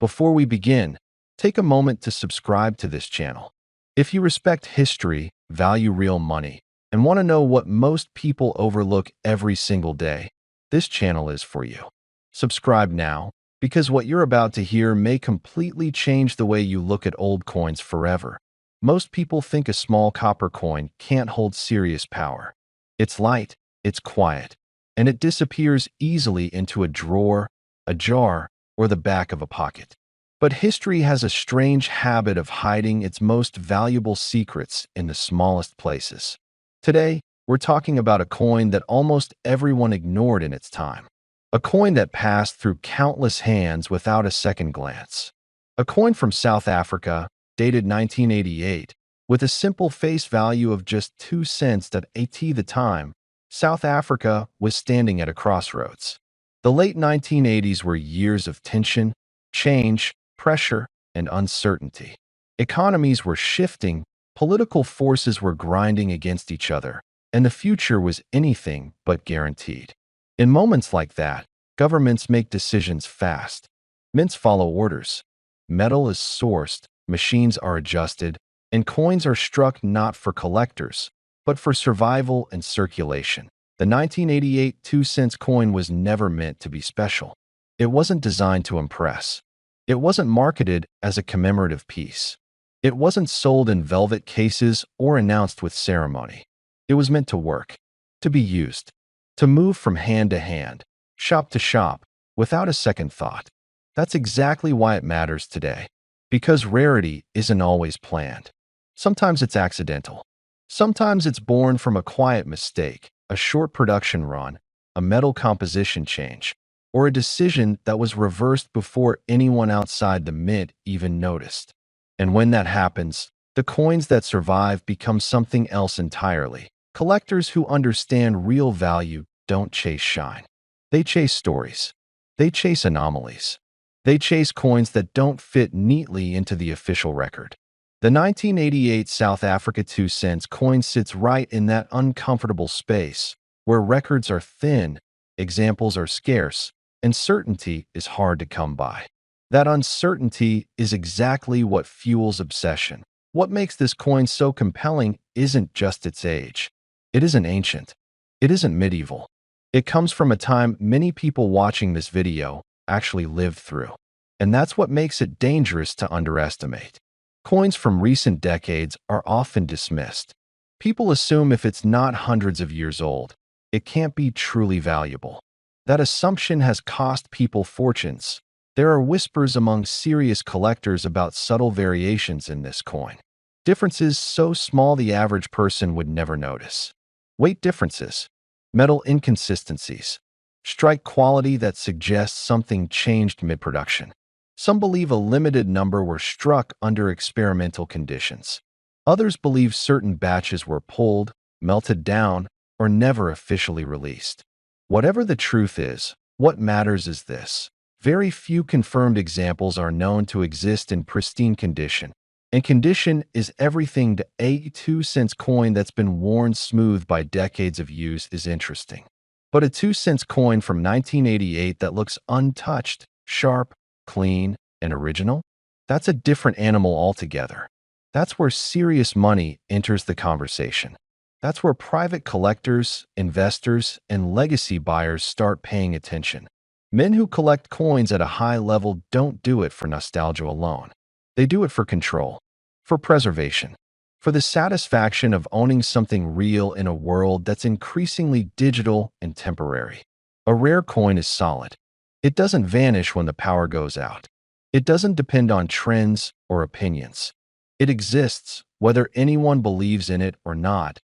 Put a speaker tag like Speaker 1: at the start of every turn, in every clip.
Speaker 1: Before we begin, take a moment to subscribe to this channel. If you respect history, value real money, and want to know what most people overlook every single day, this channel is for you. Subscribe now, because what you're about to hear may completely change the way you look at old coins forever. Most people think a small copper coin can't hold serious power. It's light, it's quiet, and it disappears easily into a drawer, a jar, or the back of a pocket. But history has a strange habit of hiding its most valuable secrets in the smallest places. Today, we're talking about a coin that almost everyone ignored in its time. A coin that passed through countless hands without a second glance. A coin from South Africa, dated 1988, with a simple face value of just 2 cents at the time. South Africa was standing at a crossroads. The late 1980s were years of tension, change, pressure, and uncertainty. Economies were shifting, political forces were grinding against each other, and the future was anything but guaranteed. In moments like that, governments make decisions fast. Mints follow orders. Metal is sourced, machines are adjusted, and coins are struck not for collectors, but for survival and circulation. The 1988 2-cent coin was never meant to be special. It wasn't designed to impress. It wasn't marketed as a commemorative piece. It wasn't sold in velvet cases or announced with ceremony. It was meant to work, to be used, to move from hand to hand, shop to shop, without a second thought. That's exactly why it matters today. Because rarity isn't always planned. Sometimes it's accidental. Sometimes it's born from a quiet mistake, a short production run, a metal composition change, or a decision that was reversed before anyone outside the mint even noticed. And when that happens, the coins that survive become something else entirely. Collectors who understand real value don't chase shine. They chase stories. They chase anomalies. They chase coins that don't fit neatly into the official record. The 1988 South Africa 2-cent coin sits right in that uncomfortable space where records are thin, examples are scarce, and certainty is hard to come by. That uncertainty is exactly what fuels obsession. What makes this coin so compelling isn't just its age. It isn't ancient. It isn't medieval. It comes from a time many people watching this video actually lived through. And that's what makes it dangerous to underestimate. Coins from recent decades are often dismissed. People assume if it's not hundreds of years old, it can't be truly valuable. That assumption has cost people fortunes. There are whispers among serious collectors about subtle variations in this coin. Differences so small the average person would never notice. Weight differences, metal inconsistencies, strike quality that suggests something changed mid-production. Some believe a limited number were struck under experimental conditions. Others believe certain batches were pulled, melted down, or never officially released. Whatever the truth is, what matters is this. Very few confirmed examples are known to exist in pristine condition. And condition is everything. To a 2-cent coin that's been worn smooth by decades of use is interesting. But a 2-cent coin from 1988 that looks untouched, sharp, clean, and original? That's a different animal altogether. That's where serious money enters the conversation. That's where private collectors, investors, and legacy buyers start paying attention. Men who collect coins at a high level don't do it for nostalgia alone. They do it for control, for preservation, for the satisfaction of owning something real in a world that's increasingly digital and temporary. A rare coin is solid. It doesn't vanish when the power goes out. It doesn't depend on trends or opinions. It exists, whether anyone believes in it or not.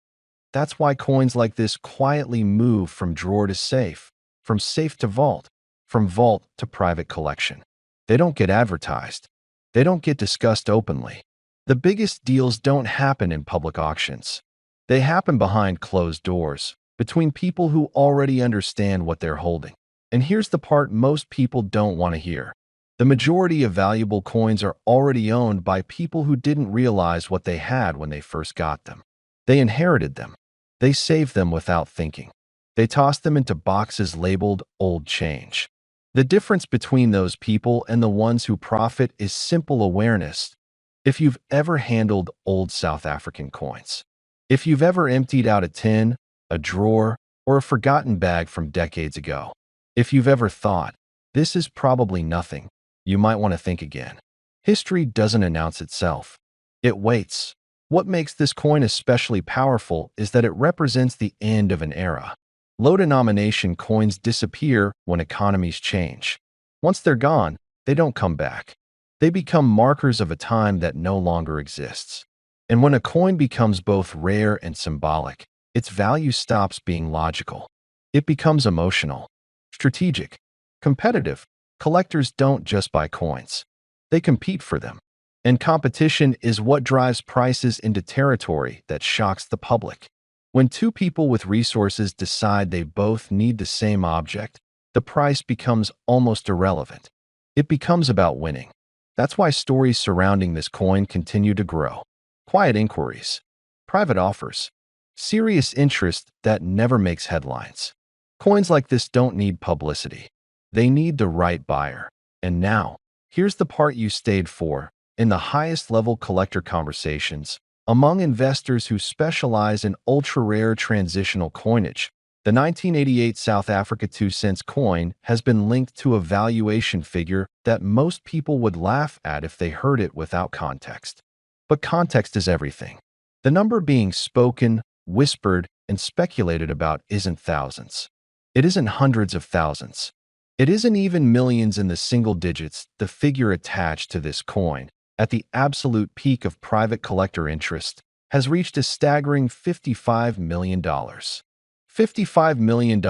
Speaker 1: That's why coins like this quietly move from drawer to safe, from safe to vault, from vault to private collection. They don't get advertised. They don't get discussed openly. The biggest deals don't happen in public auctions. They happen behind closed doors, between people who already understand what they're holding. And here's the part most people don't want to hear. The majority of valuable coins are already owned by people who didn't realize what they had when they first got them. They inherited them. They saved them without thinking. They tossed them into boxes labeled old change. The difference between those people and the ones who profit is simple awareness. If you've ever handled old South African coins, if you've ever emptied out a tin, a drawer, or a forgotten bag from decades ago, if you've ever thought, this is probably nothing, you might want to think again. History doesn't announce itself. It waits. What makes this coin especially powerful is that it represents the end of an era. Low-denomination coins disappear when economies change. Once they're gone, they don't come back. They become markers of a time that no longer exists. And when a coin becomes both rare and symbolic, its value stops being logical. It becomes emotional, strategic, competitive. Collectors don't just buy coins. They compete for them. And competition is what drives prices into territory that shocks the public. When two people with resources decide they both need the same object, the price becomes almost irrelevant. It becomes about winning. That's why stories surrounding this coin continue to grow. Quiet inquiries, private offers, serious interest that never makes headlines. Coins like this don't need publicity. They need the right buyer. And now, here's the part you stayed for. In the highest level collector conversations, among investors who specialize in ultra-rare transitional coinage, the 1988 South Africa 2-cent coin has been linked to a valuation figure that most people would laugh at if they heard it without context. But context is everything. The number being spoken, whispered, and speculated about isn't thousands. It isn't hundreds of thousands. It isn't even millions in the single digits. The figure attached to this coin, at the absolute peak of private collector interest, has reached a staggering $55 million. $55 million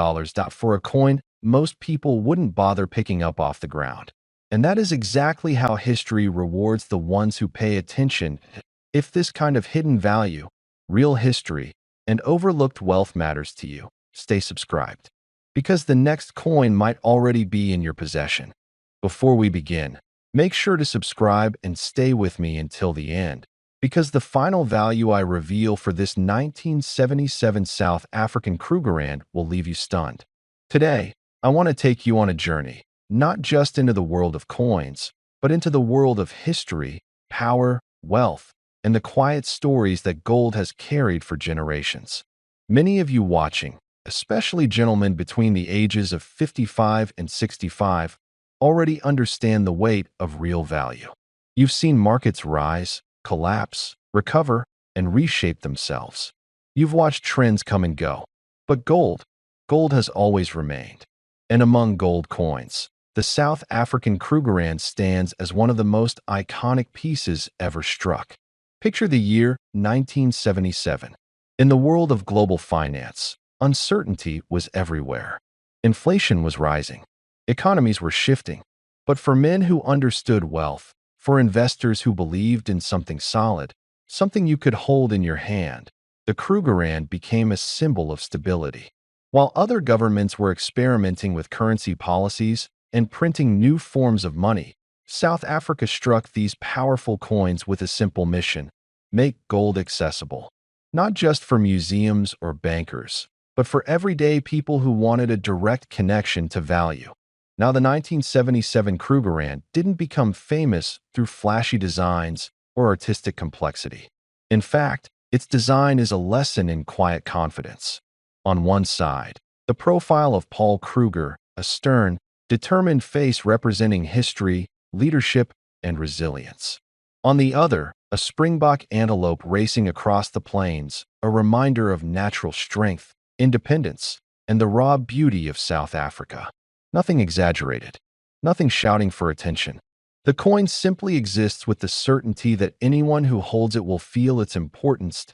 Speaker 1: for a coin most people wouldn't bother picking up off the ground. And that is exactly how history rewards the ones who pay attention. If this kind of hidden value, real history, and overlooked wealth matters to you, stay subscribed. Because the next coin might already be in your possession. Before we begin, make sure to subscribe and stay with me until the end, because the final value I reveal for this 1977 South African Krugerrand will leave you stunned. Today, I want to take you on a journey, not just into the world of coins, but into the world of history, power, wealth, and the quiet stories that gold has carried for generations. Many of you watching, especially gentlemen between the ages of 55 and 65, already understand the weight of real value. You've seen markets rise, collapse, recover, and reshape themselves. You've watched trends come and go. But gold has always remained. And among gold coins, the South African Krugerrand stands as one of the most iconic pieces ever struck. Picture the year 1977. In the world of global finance, uncertainty was everywhere. Inflation was rising. Economies were shifting. But for men who understood wealth, for investors who believed in something solid, something you could hold in your hand, the Krugerrand became a symbol of stability. While other governments were experimenting with currency policies and printing new forms of money, South Africa struck these powerful coins with a simple mission: make gold accessible. Not just for museums or bankers, but for everyday people who wanted a direct connection to value. Now, the 1977 Krugerrand didn't become famous through flashy designs or artistic complexity. In fact, its design is a lesson in quiet confidence. On one side, the profile of Paul Kruger, a stern, determined face representing history, leadership, and resilience. On the other, a springbok antelope racing across the plains, a reminder of natural strength, independence, and the raw beauty of South Africa. Nothing exaggerated, nothing shouting for attention. The coin simply exists with the certainty that anyone who holds it will feel its importance.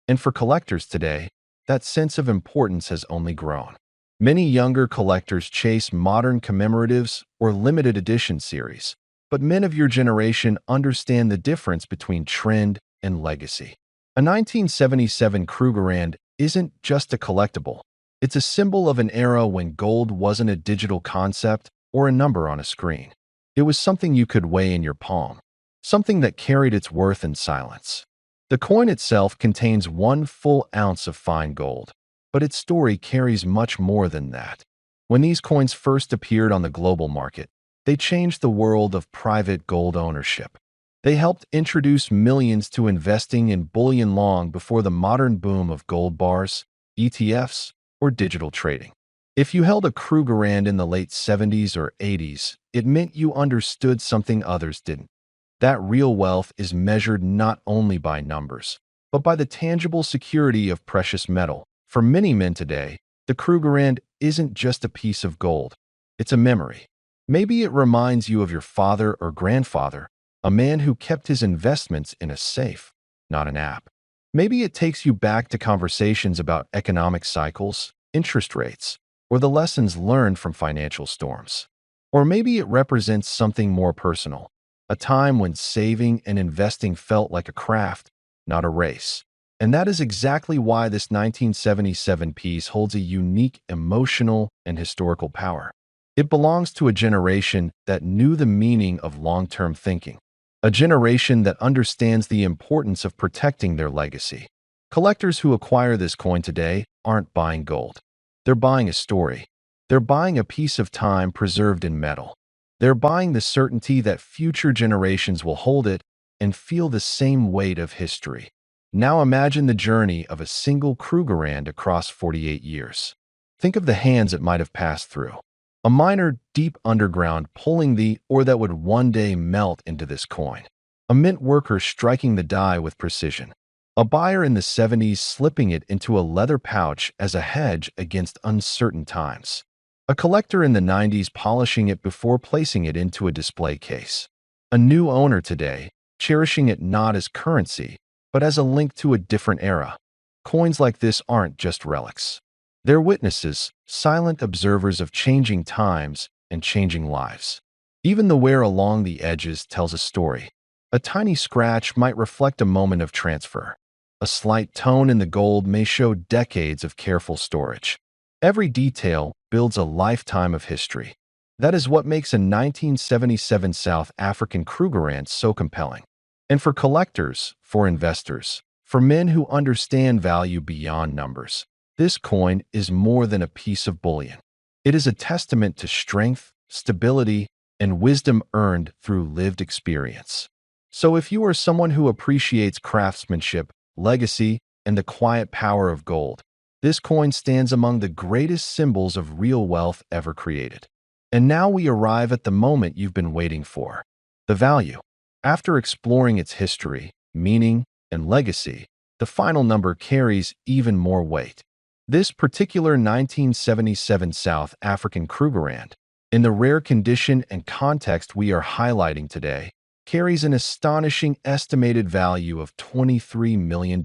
Speaker 1: And for collectors today, that sense of importance has only grown. Many younger collectors chase modern commemoratives or limited edition series, but men of your generation understand the difference between trend and legacy. A 1977 Krugerrand isn't just a collectible. It's a symbol of an era when gold wasn't a digital concept or a number on a screen. It was something you could weigh in your palm, something that carried its worth in silence. The coin itself contains 1 full ounce of fine gold, but its story carries much more than that. When these coins first appeared on the global market, they changed the world of private gold ownership. They helped introduce millions to investing in bullion long before the modern boom of gold bars, ETFs, or digital trading. If you held a Krugerrand in the late 70s or 80s, it meant you understood something others didn't. That real wealth is measured not only by numbers, but by the tangible security of precious metal. For many men today, the Krugerrand isn't just a piece of gold. It's a memory. Maybe it reminds you of your father or grandfather, a man who kept his investments in a safe, not an app. Maybe it takes you back to conversations about economic cycles, interest rates, or the lessons learned from financial storms. Or maybe it represents something more personal, a time when saving and investing felt like a craft, not a race. And that is exactly why this 1977 piece holds a unique emotional and historical power. It belongs to a generation that knew the meaning of long-term thinking, a generation that understands the importance of protecting their legacy. Collectors who acquire this coin today aren't buying gold. They're buying a story. They're buying a piece of time preserved in metal. They're buying the certainty that future generations will hold it and feel the same weight of history. Now imagine the journey of a single Krugerrand across 48 years. Think of the hands it might have passed through. A miner deep underground pulling the ore that would one day melt into this coin. A mint worker striking the die with precision. A buyer in the 70s slipping it into a leather pouch as a hedge against uncertain times. A collector in the 90s polishing it before placing it into a display case. A new owner today, cherishing it not as currency, but as a link to a different era. Coins like this aren't just relics. They're witnesses, silent observers of changing times and changing lives. Even the wear along the edges tells a story. A tiny scratch might reflect a moment of transfer. A slight tone in the gold may show decades of careful storage. Every detail builds a lifetime of history. That is what makes a 1977 South African Krugerrand so compelling. And for collectors, for investors, for men who understand value beyond numbers, this coin is more than a piece of bullion. It is a testament to strength, stability, and wisdom earned through lived experience. So if you are someone who appreciates craftsmanship, legacy, and the quiet power of gold, this coin stands among the greatest symbols of real wealth ever created. And now we arrive at the moment you've been waiting for. The value. After exploring its history, meaning, and legacy, the final number carries even more weight. This particular 1977 South African Krugerrand, in the rare condition and context we are highlighting today, carries an astonishing estimated value of $23 million.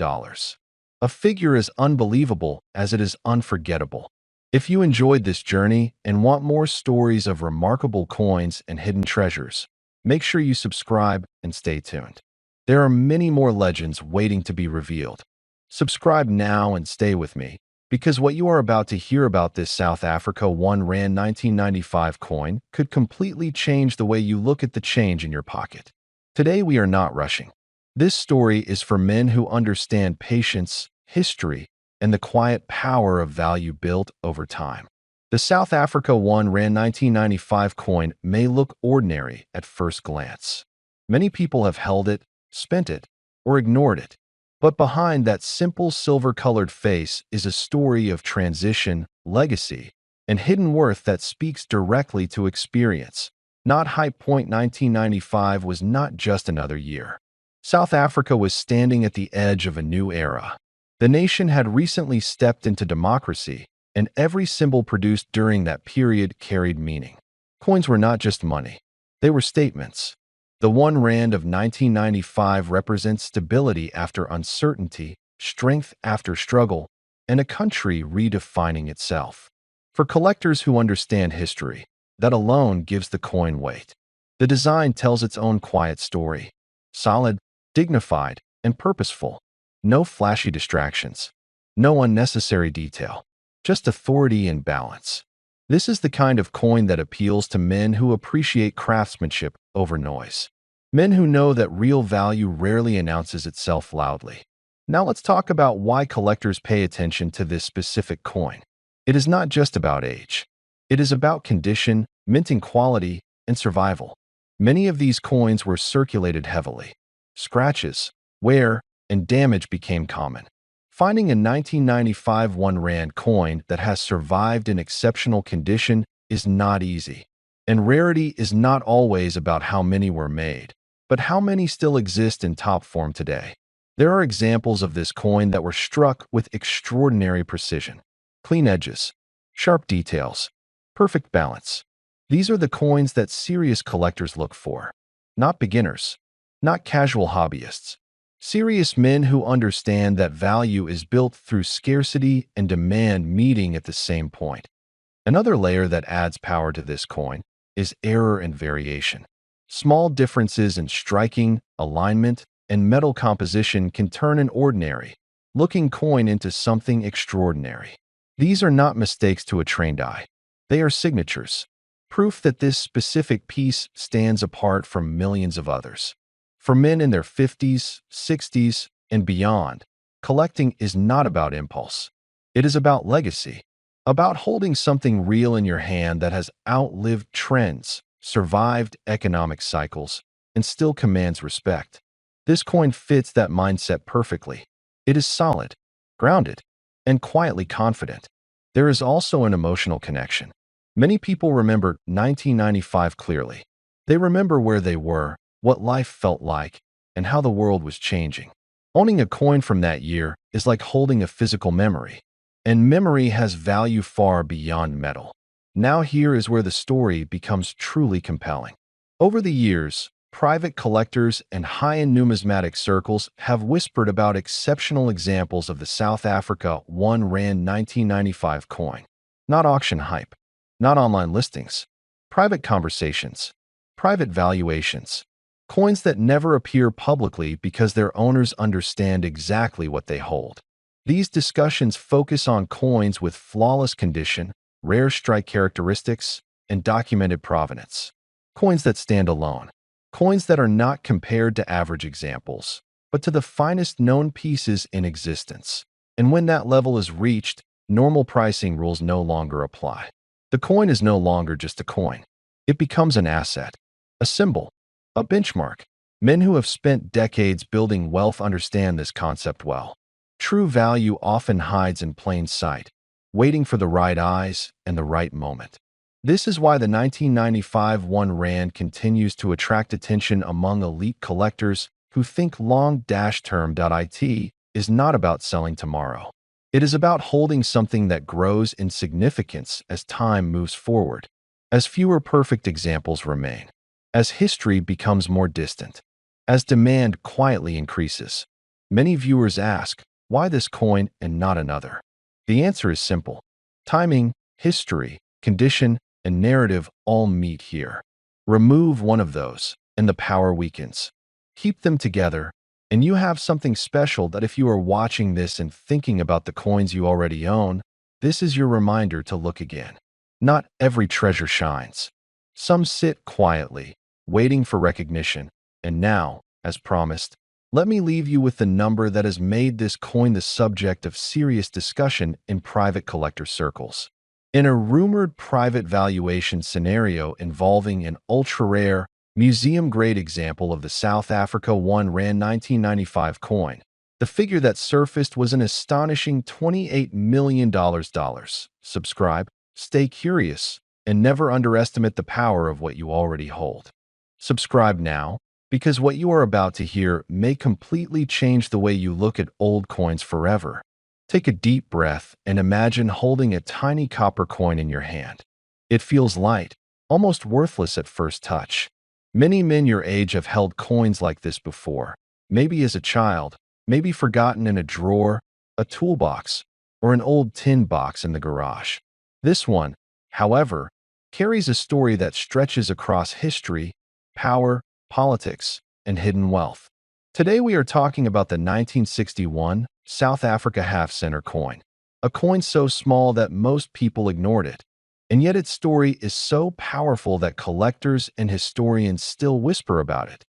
Speaker 1: A figure as unbelievable as it is unforgettable. If you enjoyed this journey and want more stories of remarkable coins and hidden treasures, make sure you subscribe and stay tuned. There are many more legends waiting to be revealed. Subscribe now and stay with me, because what you are about to hear about this South Africa 1 Rand 1995 coin could completely change the way you look at the change in your pocket. Today we are not rushing. This story is for men who understand patience, history, and the quiet power of value built over time. The South Africa 1 Rand 1995 coin may look ordinary at first glance. Many people have held it, spent it, or ignored it. But behind that simple silver-colored face is a story of transition, legacy, and hidden worth that speaks directly to experience. Not hype. 1995 was not just another year. South Africa was standing at the edge of a new era. The nation had recently stepped into democracy, and every symbol produced during that period carried meaning. Coins were not just money. They were statements. The 1 Rand of 1995 represents stability after uncertainty, strength after struggle, and a country redefining itself. For collectors who understand history, that alone gives the coin weight. The design tells its own quiet story. Solid, dignified, and purposeful. No flashy distractions. No unnecessary detail. Just authority and balance. This is the kind of coin that appeals to men who appreciate craftsmanship over noise. Men who know that real value rarely announces itself loudly. Now let's talk about why collectors pay attention to this specific coin. It is not just about age. It is about condition, minting quality, and survival. Many of these coins were circulated heavily. Scratches, wear, and damage became common. Finding a 1995 1 Rand coin that has survived in exceptional condition is not easy. And rarity is not always about how many were made, but how many still exist in top form today. There are examples of this coin that were struck with extraordinary precision. Clean edges, sharp details, perfect balance. These are the coins that serious collectors look for, not beginners, not casual hobbyists. Serious men who understand that value is built through scarcity and demand meeting at the same point. Another layer that adds power to this coin is error and variation. Small differences in striking, alignment, and metal composition can turn an ordinary-looking coin into something extraordinary. These are not mistakes to a trained eye. They are signatures, proof that this specific piece stands apart from millions of others. For men in their 50s, 60s, and beyond, collecting is not about impulse. It is about legacy, about holding something real in your hand that has outlived trends, survived economic cycles, and still commands respect. This coin fits that mindset perfectly. It is solid, grounded, and quietly confident. There is also an emotional connection. Many people remember 1995 clearly. They remember where they were, what life felt like, and how the world was changing. Owning a coin from that year is like holding a physical memory, and memory has value far beyond metal. Now here is where the story becomes truly compelling. Over the years, private collectors and high-end numismatic circles have whispered about exceptional examples of the South Africa 1 Rand 1995 coin. Not auction hype, not online listings, private conversations, private valuations. Coins that never appear publicly because their owners understand exactly what they hold. These discussions focus on coins with flawless condition, rare strike characteristics, and documented provenance. Coins that stand alone. Coins that are not compared to average examples, but to the finest known pieces in existence. And when that level is reached, normal pricing rules no longer apply. The coin is no longer just a coin. It becomes an asset, a symbol, a benchmark. Men who have spent decades building wealth understand this concept well. True value often hides in plain sight, waiting for the right eyes and the right moment. This is why the 1995 1 Rand continues to attract attention among elite collectors who think long-term. It is not about selling tomorrow. It is about holding something that grows in significance as time moves forward, as fewer perfect examples remain, as history becomes more distant, as demand quietly increases. Many viewers ask, why this coin and not another? The answer is simple. Timing, history, condition, and narrative all meet here. Remove one of those, and the power weakens. Keep them together, and you have something special that if you are watching this and thinking about the coins you already own, this is your reminder to look again. Not every treasure shines. Some sit quietly, waiting for recognition. And now, as promised, let me leave you with the number that has made this coin the subject of serious discussion in private collector circles. In a rumored private valuation scenario involving an ultra-rare, museum-grade example of the South Africa 1 Rand 1995 coin, the figure that surfaced was an astonishing $28 million. Subscribe, stay curious, and never underestimate the power of what you already hold. Subscribe now, because what you are about to hear may completely change the way you look at old coins forever. Take a deep breath and imagine holding a tiny copper coin in your hand. It feels light, almost worthless at first touch. Many men your age have held coins like this before, maybe as a child, maybe forgotten in a drawer, a toolbox, or an old tin box in the garage. This one, however, carries a story that stretches across history, power, politics, and hidden wealth. Today we are talking about the 1961 South Africa half-center coin, a coin so small that most people ignored it, and yet its story is so powerful that collectors and historians still whisper about it.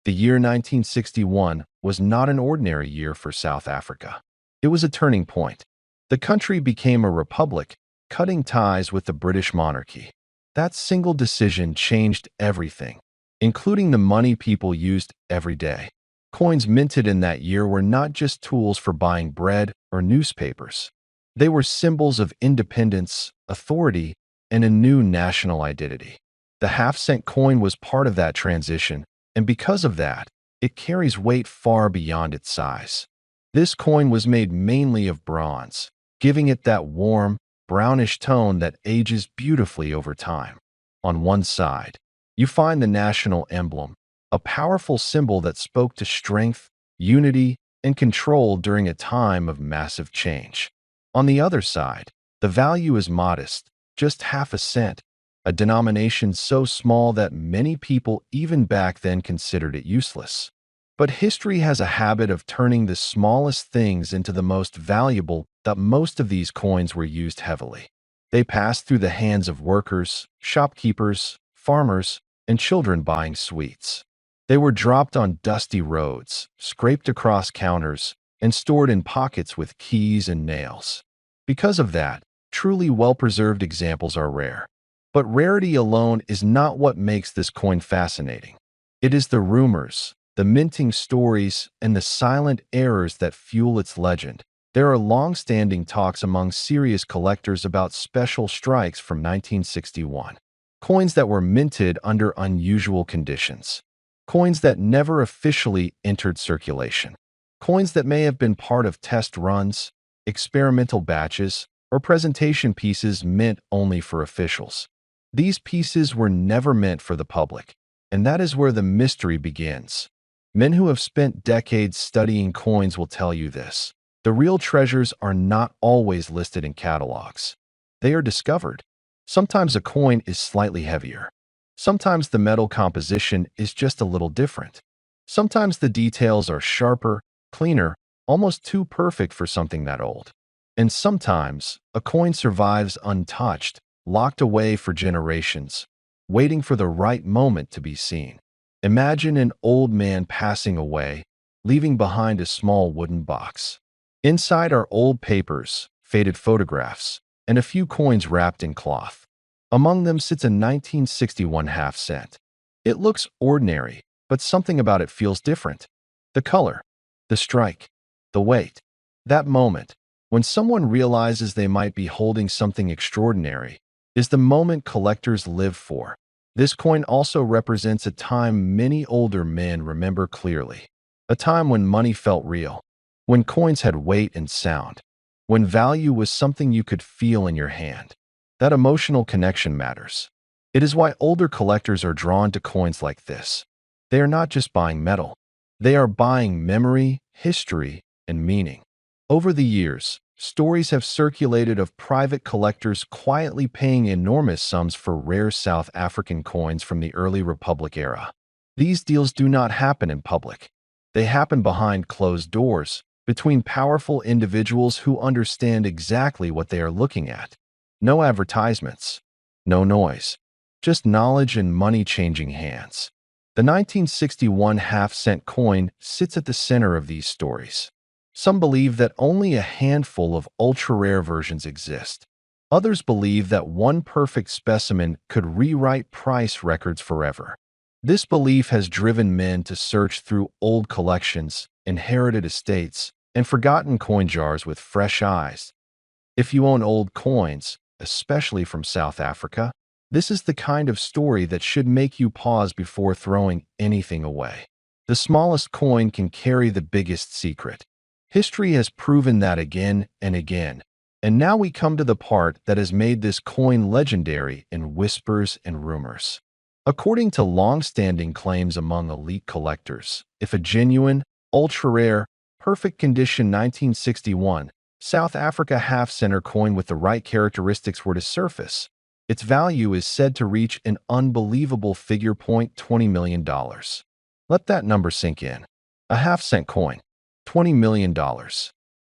Speaker 1: The year 1961 was not an ordinary year for South Africa. It was a turning point. The country became a republic, cutting ties with the British monarchy. That single decision changed everything, including the money people used every day. Coins minted in that year were not just tools for buying bread or newspapers. They were symbols of independence, authority, and a new national identity. The half-cent coin was part of that transition, and because of that, it carries weight far beyond its size. This coin was made mainly of bronze, giving it that warm, brownish tone that ages beautifully over time. On one side, you find the national emblem, a powerful symbol that spoke to strength, unity, and control during a time of massive change. On the other side, the value is modest, just half a cent, a denomination so small that many people even back then considered it useless. But history has a habit of turning the smallest things into the most valuable. That most of these coins were used heavily. They passed through the hands of workers, shopkeepers, farmers, and children buying sweets. They were dropped on dusty roads, scraped across counters, and stored in pockets with keys and nails. Because of that, truly well-preserved examples are rare. But rarity alone is not what makes this coin fascinating. It is the rumors, the minting stories, and the silent errors that fuel its legend. There are long-standing talks among serious collectors about special strikes from 1961. Coins that were minted under unusual conditions. Coins that never officially entered circulation. Coins that may have been part of test runs, experimental batches, or presentation pieces meant only for officials. These pieces were never meant for the public, and that is where the mystery begins. Men who have spent decades studying coins will tell you this. The real treasures are not always listed in catalogs. They are discovered. Sometimes a coin is slightly heavier. Sometimes the metal composition is just a little different. Sometimes the details are sharper, cleaner, almost too perfect for something that old. And sometimes a coin survives untouched, locked away for generations, waiting for the right moment to be seen. Imagine an old man passing away, leaving behind a small wooden box. Inside are old papers, faded photographs, and a few coins wrapped in cloth. Among them sits a 1961 half-cent. It looks ordinary, but something about it feels different. The color, the strike, the weight. That moment, when someone realizes they might be holding something extraordinary, is the moment collectors live for. This coin also represents a time many older men remember clearly. A time when money felt real, when coins had weight and sound, when value was something you could feel in your hand. That emotional connection matters. It is why older collectors are drawn to coins like this. They are not just buying metal. They are buying memory, history, and meaning. Over the years, stories have circulated of private collectors quietly paying enormous sums for rare South African coins from the early Republic era. These deals do not happen in public. They happen behind closed doors, between powerful individuals who understand exactly what they are looking at. No advertisements, no noise, just knowledge and money changing hands. The 1961 half-cent coin sits at the center of these stories. Some believe that only a handful of ultra-rare versions exist. Others believe that one perfect specimen could rewrite price records forever. This belief has driven men to search through old collections, inherited estates, and forgotten coin jars with fresh eyes. If you own old coins, especially from South Africa, this is the kind of story that should make you pause before throwing anything away. The smallest coin can carry the biggest secret. History has proven that again and again. And now we come to the part that has made this coin legendary in whispers and rumors. According to long-standing claims among elite collectors, if a genuine, ultra-rare, perfect condition 1961 South Africa half-center coin with the right characteristics were to surface, its value is said to reach an unbelievable figure $20 million. Let that number sink in. A half-cent coin, $20 million.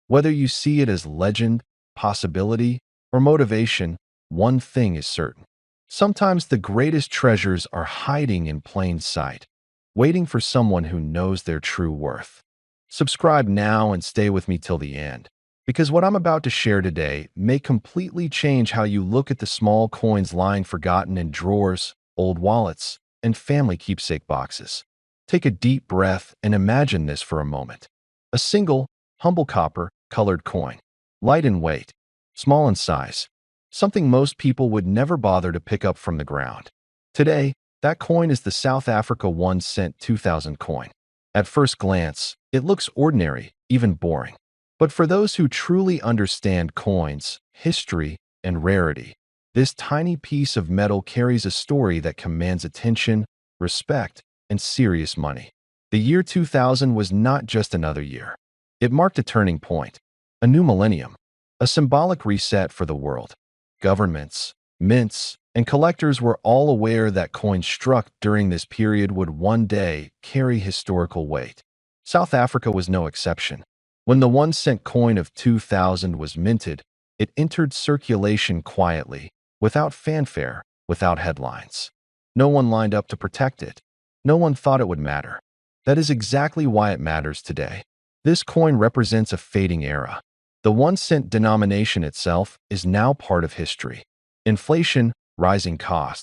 Speaker 1: Whether you see it as legend, possibility, or motivation, one thing is certain. Sometimes the greatest treasures are hiding in plain sight, waiting for someone who knows their true worth. Subscribe now and stay with me till the end. Because what I'm about to share today may completely change how you look at the small coins lying forgotten in drawers, old wallets, and family keepsake boxes. Take a deep breath and imagine this for a moment. A single, humble copper-colored coin, light in weight, small in size, something most people would never bother to pick up from the ground. Today, that coin is the South Africa 1 cent 2000 coin. At first glance, it looks ordinary, even boring. But for those who truly understand coins, history, and rarity, this tiny piece of metal carries a story that commands attention, respect, and serious money. The year 2000 was not just another year. It marked a turning point, a new millennium, a symbolic reset for the world. Governments, mints, and collectors were all aware that coins struck during this period would one day carry historical weight. South Africa was no exception. When the 1 cent coin of 2000 was minted, it entered circulation quietly, without fanfare, without headlines. No one lined up to protect it. No one thought it would matter. That is exactly why it matters today. This coin represents a fading era. The 1 cent denomination itself is now part of history. Inflation, rising costs,